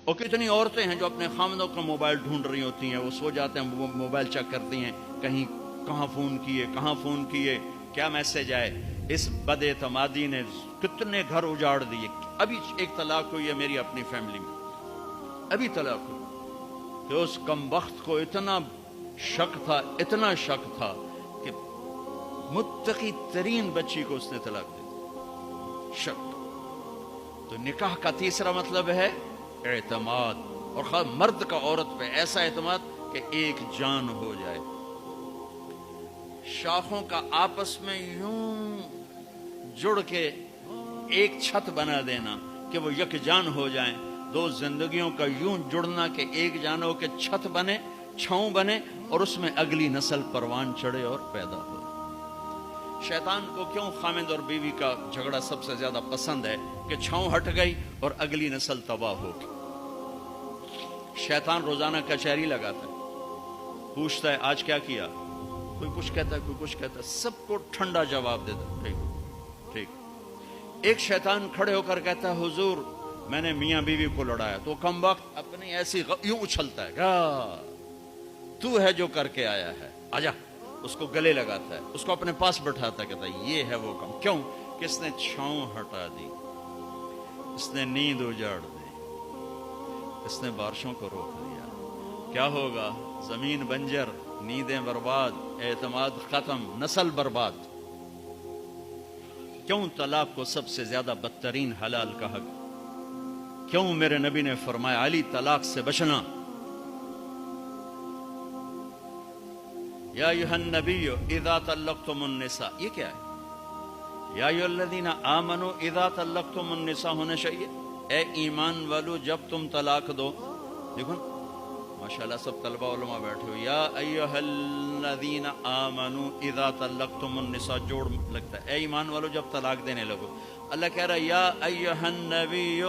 اور کتنی عورتیں ہیں جو اپنے خامدوں کا موبائل ڈھونڈ رہی ہوتی ہیں، وہ سو جاتے ہیں، وہ موبائل چیک کرتی ہیں، کہیں کہاں فون کیے، کیا میسج آئے۔ اس بد اعتمادی نے کتنے گھر اجاڑ دیے۔ ابھی ایک طلاق ہوئی ہے میری اپنی فیملی میں، ابھی طلاق ہوئی، کہ اس کم وقت کو اتنا شک تھا کہ متقی ترین بچی کو اس نے طلاق دی، شک۔ تو نکاح کا تیسرا مطلب ہے اعتماد، اور خاص مرد کا عورت پہ ایسا اعتماد کہ ایک جان ہو جائے، شاخوں کا آپس میں یوں جڑ کے ایک چھت بنا دینا کہ وہ یک جان ہو جائیں، دو زندگیوں کا یوں جڑنا کہ ایک جان ہو کے چھت بنے، چھاؤں بنے، اور اس میں اگلی نسل پروان چڑھے اور پیدا ہو۔ شیطان کو کیوں خامد اور بیوی کا جھگڑا سب سے زیادہ پسند ہے کہ چھاؤں ہٹ گئی اور اگلی نسل تباہ ہو گئی۔ شیطان روزانہ کچہری لگاتا ہے، پوچھتا ہے آج کیا کیا، کوئی کچھ کہتا ہے، کوئی کچھ کہتا ہے، سب کو ٹھنڈا جواب دیتا ہے، ٹھیک۔ ایک شیطان کھڑے ہو کر کہتا ہے حضور میں نے میاں بیوی کو لڑایا، تو کم وقت اپنی ایسی یوں اچھلتا ہے، تو ہے جو کر کے آیا ہے، آجا، اس کو گلے لگاتا ہے، اس کو اپنے پاس بٹھاتا ہے، کہتا ہے یہ ہے وہ کام، کیوں کہ اس نے چھاؤں ہٹا دی، اس نے نیند اجاڑ دی، اس نے بارشوں کو روک دیا۔ کیا ہوگا؟ زمین بنجر، نیندیں برباد، اعتماد ختم، نسل برباد۔ کیوں طلاق کو سب سے زیادہ بدترین حلال کہا گیا؟ کیوں میرے نبی نے فرمایا علی طلاق سے بچنا، یا ایھا النبی اذا طلقتم النساء، یہ کیا ہے؟ یا ایھا الذین آمنوا اذا طلقتم النساء ہونا چاہیے، اے ایمان والو جب تم طلاق دو۔ دیکھو ماشاءاللہ سب طلبہ علماء بیٹھے ہو، یا ایھا الذین آمنوا اذا طلقتم النساء جوڑ لگتا ہے، اے ایمان والو جب طلاق دینے لگو۔ اللہ کہہ رہا ہے یا ایھا النبی،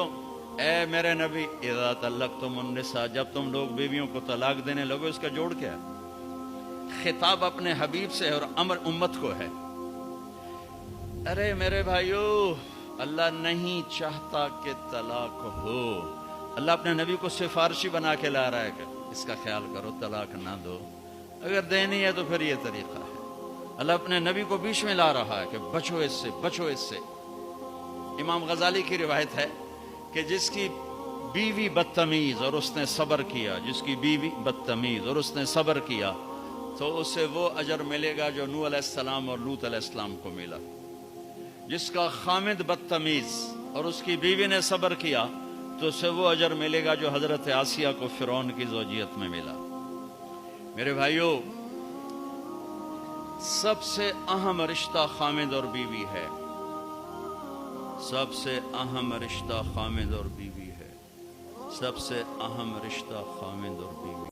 اے میرے نبی، اذا طلقتم النساء جب تم لوگ بیویوں کو طلاق دینے لگو۔ اس کا جوڑ کیا ہے؟ خطاب اپنے حبیب سے اور امر امت کو ہے۔ ارے میرے بھائیو، اللہ نہیں چاہتا کہ طلاق ہو، اللہ اپنے نبی کو سفارشی بنا کے لا رہا ہے کہ اس کا خیال کرو، طلاق نہ دو، اگر دینی ہے تو پھر یہ طریقہ ہے۔ اللہ اپنے نبی کو بیچ میں لا رہا ہے کہ بچو اس سے، بچو اس سے۔ امام غزالی کی روایت ہے کہ جس کی بیوی بدتمیز اور اس نے صبر کیا، جس کی بیوی بدتمیز اور اس نے صبر کیا، تو اسے وہ اجر ملے گا جو نوح علیہ السلام اور لوط علیہ السلام کو ملا۔ جس کا خامد بدتمیز اور اس کی بیوی نے صبر کیا، تو اسے وہ اجر ملے گا جو حضرت آسیہ کو فرعون کی زوجیت میں ملا۔ میرے بھائیو، سب سے اہم رشتہ خامد اور بیوی ہے، سب سے اہم رشتہ خامد اور بیوی ہے، سب سے اہم رشتہ خامد اور بیوی۔